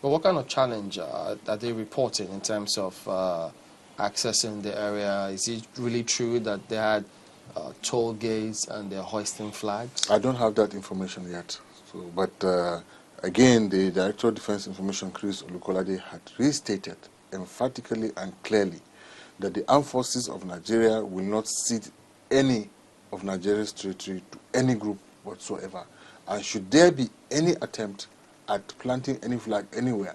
But what kind of challenge are they reporting in terms of accessing the area? Is it really true that they had toll gates and they're hoisting flags? I don't have that information yet. So, but again, the Director of Defense Information, Chris Olukolade, had restated emphatically and clearly that the armed forces of Nigeria will not cede any of Nigeria's territory to any group whatsoever. And should there be any attempt at planting any flag anywhere,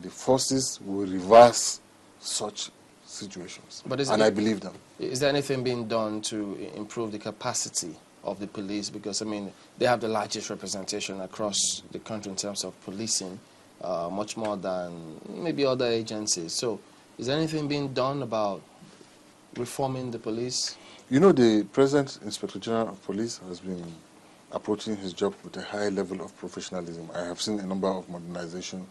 the forces will reverse such situations. And I believe them. Is there anything being done to improve the capacity of the police? Because, I mean, they have the largest representation across the country in terms of policing, much more than maybe other agencies. So is there anything being done about reforming the police? You know, the present Inspector General of Police has been approaching his job with a high level of professionalism. I have seen a number of modernizing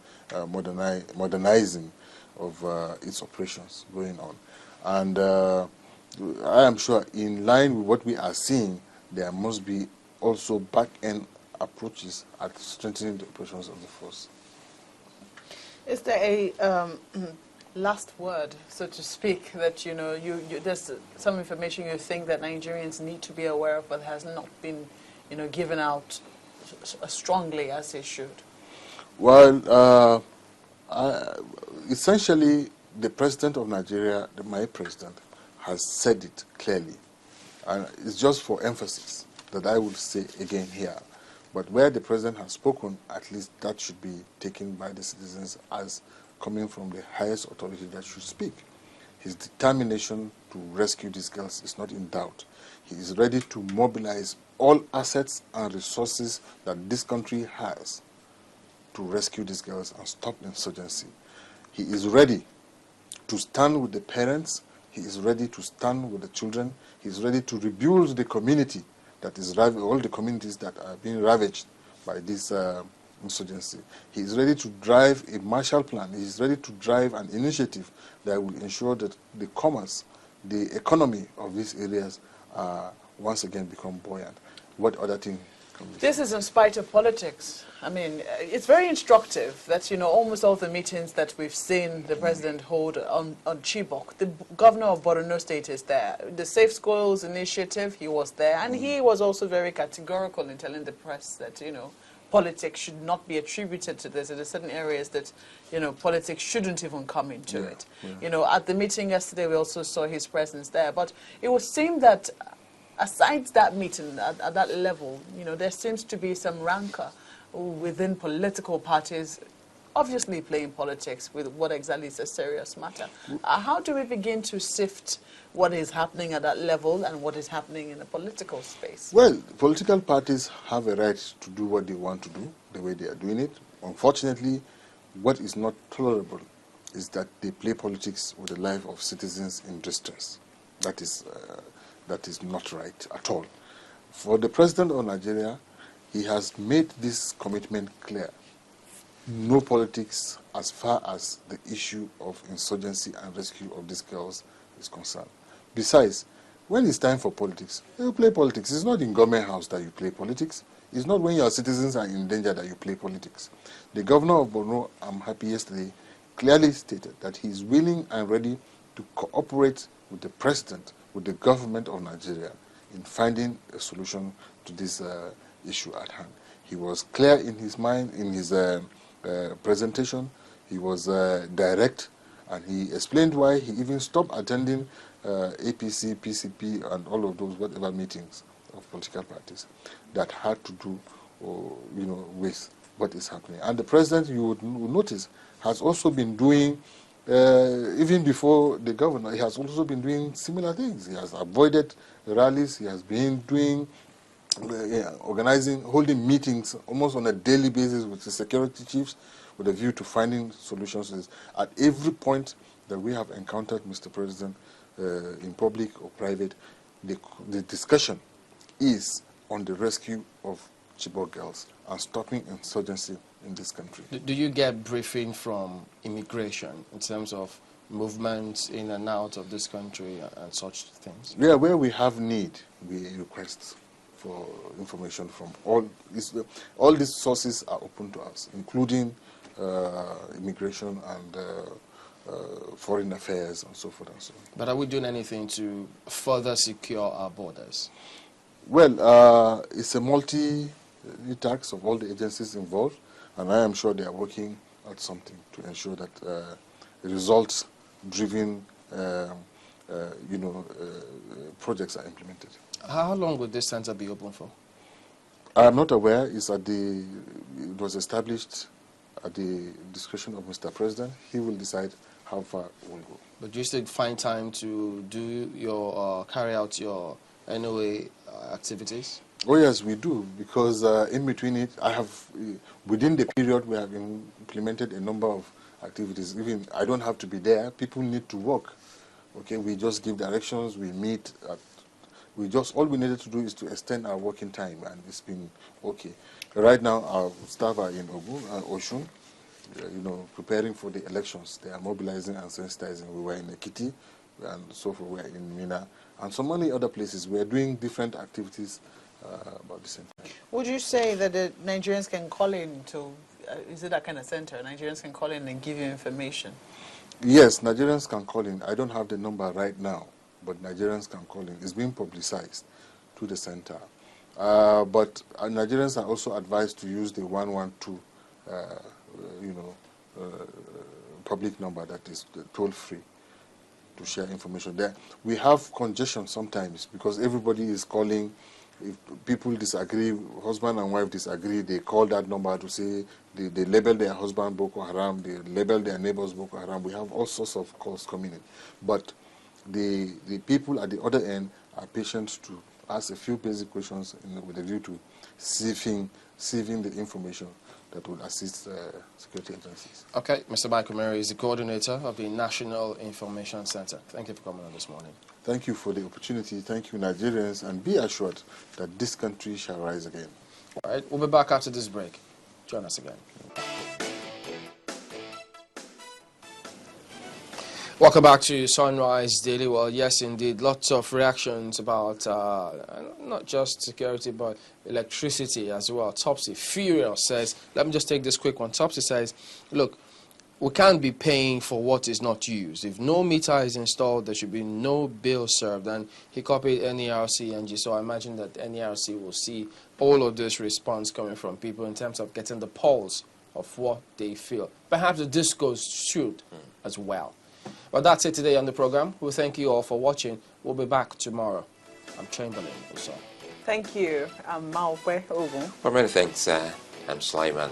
of its operations going on. And I am sure in line with what we are seeing, there must be also back-end approaches at strengthening the operations of the force. Is there a last word, so to speak, that, you know, there's some information you think that Nigerians need to be aware of but has not been, you know, given out strongly as it should? Well, essentially, the President of Nigeria, my President, has said it clearly. And it's just for emphasis that I would say again here. But where the President has spoken, at least that should be taken by the citizens as coming from the highest authority that should speak. His determination to rescue these girls is not in doubt. He is ready to mobilize all assets and resources that this country has to rescue these girls and stop insurgency. He is ready to stand with the parents. He is ready to stand with the children. He is ready to rebuild the community that is all the communities that are being ravaged by this insurgency. He is ready to drive a Marshall Plan. He is ready to drive an initiative that will ensure that the commerce, the economy of these areas once again become buoyant. What other thing? This is in spite of politics. I mean, it's very instructive that, you know, almost all the meetings that we've seen the president hold on Chibok, the governor of Borno State is there. The Safe Schools Initiative, he was there. And he was also very categorical in telling the press that, you know, politics should not be attributed to this. There are certain areas that, you know, politics shouldn't even come into it. Yeah. You know, at the meeting yesterday, we also saw his presence there. But it would seem that aside that meeting at that level, you know, there seems to be some rancor within political parties, obviously playing politics with what exactly is a serious matter. How do we begin to sift what is happening at that level and what is happening in the political space? Well, political parties have a right to do what they want to do, the way they are doing it. Unfortunately, what is not tolerable is that they play politics with the life of citizens in distress. That is not right at all. For the President of Nigeria, he has made this commitment clear. No politics as far as the issue of insurgency and rescue of these girls is concerned. Besides, when it's time for politics, you play politics. It's not in government house that you play politics. It's not when your citizens are in danger that you play politics. The governor of Borno, I'm happy yesterday, clearly stated that he is willing and ready to cooperate with the president, with the government of Nigeria in finding a solution to this issue at hand. He was clear in his mind, in his presentation. He was direct, and he explained why he even stopped attending APC, PCP, and all of those whatever meetings of political parties that had to do, you know, with what is happening. And the president, you would notice, has also been doing, even before the governor, he has also been doing similar things. He has avoided rallies. He has been doing, holding meetings almost on a daily basis with the security chiefs with a view to finding solutions to this. At every point that we have encountered Mr. President in public or private, the discussion is on the rescue of Chibok girls and stopping insurgency in this country. Do you get briefing from immigration in terms of movements in and out of this country and such things? Yeah, where we have need, we request for information from all these sources are open to us, including immigration and foreign affairs and so forth and so on. But are we doing anything to further secure our borders? Well, it's a multi-task of all the agencies involved, and I am sure they are working at something to ensure that results-driven, projects are implemented. How long would this center be open for? I am not aware. It was established at the discretion of Mr. President. He will decide how far we'll go. But do you still find time to do your carry out your NOA activities? Oh yes, we do, because in between it, within the period we have implemented a number of activities. Even I don't have to be there. People need to work. Okay, we just give directions. We meet. All we needed to do is to extend our working time, and it's been okay. Right now, our staff are in Oshun, preparing for the elections. They are mobilizing and sensitizing. We were in Ekiti, and so forth. We are in Mina, and so many other places. We are doing different activities about the same time. Would you say that the Nigerians can call in to, is it that kind of center? Nigerians can call in and give you information? Yes, Nigerians can call in. I don't have the number right now, but Nigerians can call in. It's being publicized to the center. But Nigerians are also advised to use the 112, public number that is toll-free to share information there. We have congestion sometimes because everybody is calling. If people disagree, husband and wife disagree, they call that number to say they label their husband Boko Haram, they label their neighbors Boko Haram. We have all sorts of calls coming in. But the people at the other end are patient to ask a few basic questions with a view to sieving the information that would assist security agencies. Okay, Mr. Mike Omeri is the coordinator of the National Information Center. Thank you for coming on this morning. Thank you for the opportunity. Thank you, Nigerians, and be assured that this country shall rise again. All right, we'll be back after this break. Join us again. Welcome back to Sunrise Daily. Well, yes, indeed, lots of reactions about not just security, but electricity as well. Topsy Furious says, let me just take this quick one. Topsy says, look, we can't be paying for what is not used. If no meter is installed, there should be no bill served. And he copied NERC, NG, so I imagine that NERC will see all of this response coming from people in terms of getting the pulse of what they feel. Perhaps the discourse should as well. But that's it today on the program. We thank you all for watching. We'll be back tomorrow. I'm Chamberlain also. Thank you. I'm Maokwe Ogun. Well, many thanks. I'm Sulaiman.